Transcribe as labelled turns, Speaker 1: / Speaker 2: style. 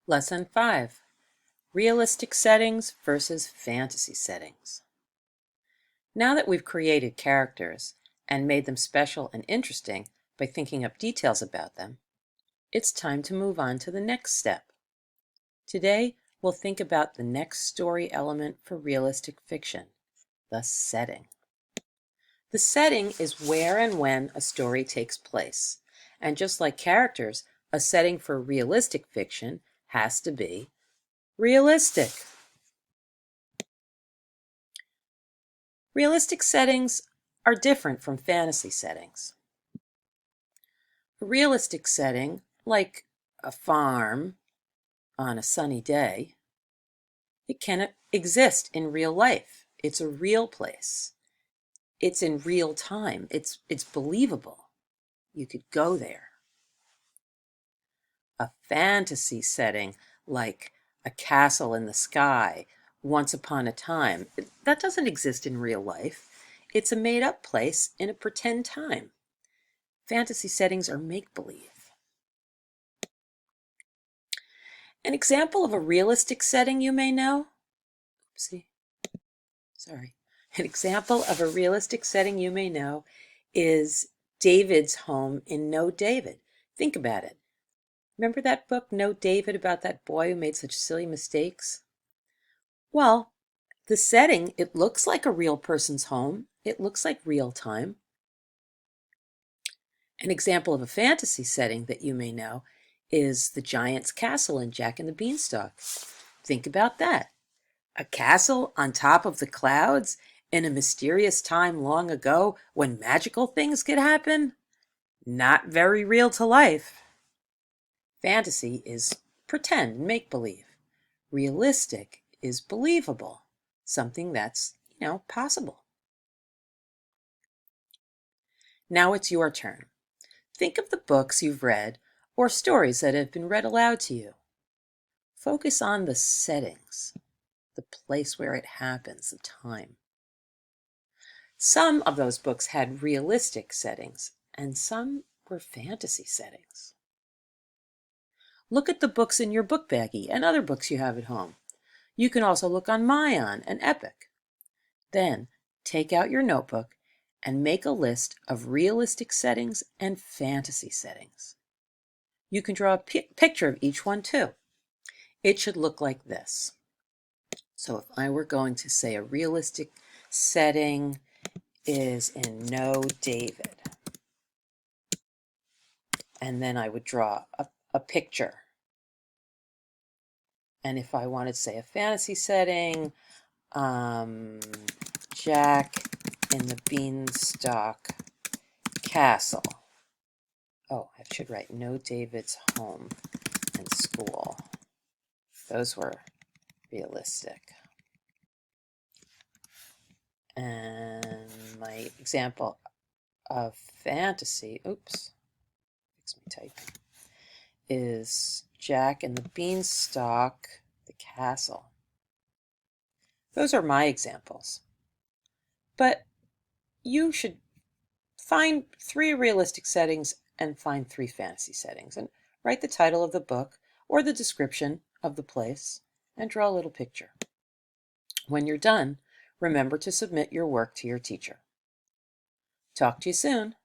Speaker 1: Lesson 5, Realistic Settings versus Fantasy Settings. Now that we've created characters and made them special and interesting by thinking up details about them, it's time to move on to the next step. Today, we'll think about the next story element for realistic fiction, the setting. The setting is where and when a story takes place, and just like characters, a setting for realistic fiction has to be realistic. Realistic settings are different from fantasy settings. A realistic setting, like a farm on a sunny day, it can exist in real life. It's a real place. It's in real time. It's believable. You could go there. A fantasy setting, like a castle in the sky, once upon a time, that doesn't exist in real life. It's a made-up place in a pretend time. Fantasy settings are make-believe. An example of a realistic setting you may know, An example of a realistic setting you may know is David's home in Note David. Think about it. Remember that book, Note David, about that boy who made such silly mistakes? Well, the setting, it looks like a real person's home. It looks like real time. An example of a fantasy setting that you may know is the giant's castle in Jack and the Beanstalk. Think about that. A castle on top of the clouds in a mysterious time long ago when magical things could happen? Not very real to life. Fantasy is pretend, make-believe. Realistic is believable, something that's, possible. Now it's your turn. Think of the books you've read or stories that have been read aloud to you. Focus on the settings, the place where it happens, the time. Some of those books had realistic settings, and some were fantasy settings. Look at the books in your book baggie and other books you have at home. You can also look on Mayan and Epic. Then take out your notebook and make a list of realistic settings and fantasy settings. You can draw a picture of each one too. It should look like this. So if I were going to say a realistic setting is in Note David, and then I would draw a picture. And if I wanted to say a fantasy setting, Jack in the Beanstalk Castle. Oh, I should write Note David's home and school. Those were realistic. And my example of fantasy, fix my typing, is Jack and the Beanstalk, the castle. Those are my examples. But you should find 3 realistic settings and find 3 fantasy settings, and write the title of the book or the description of the place and draw a little picture. When you're done, remember to submit your work to your teacher. Talk to you soon.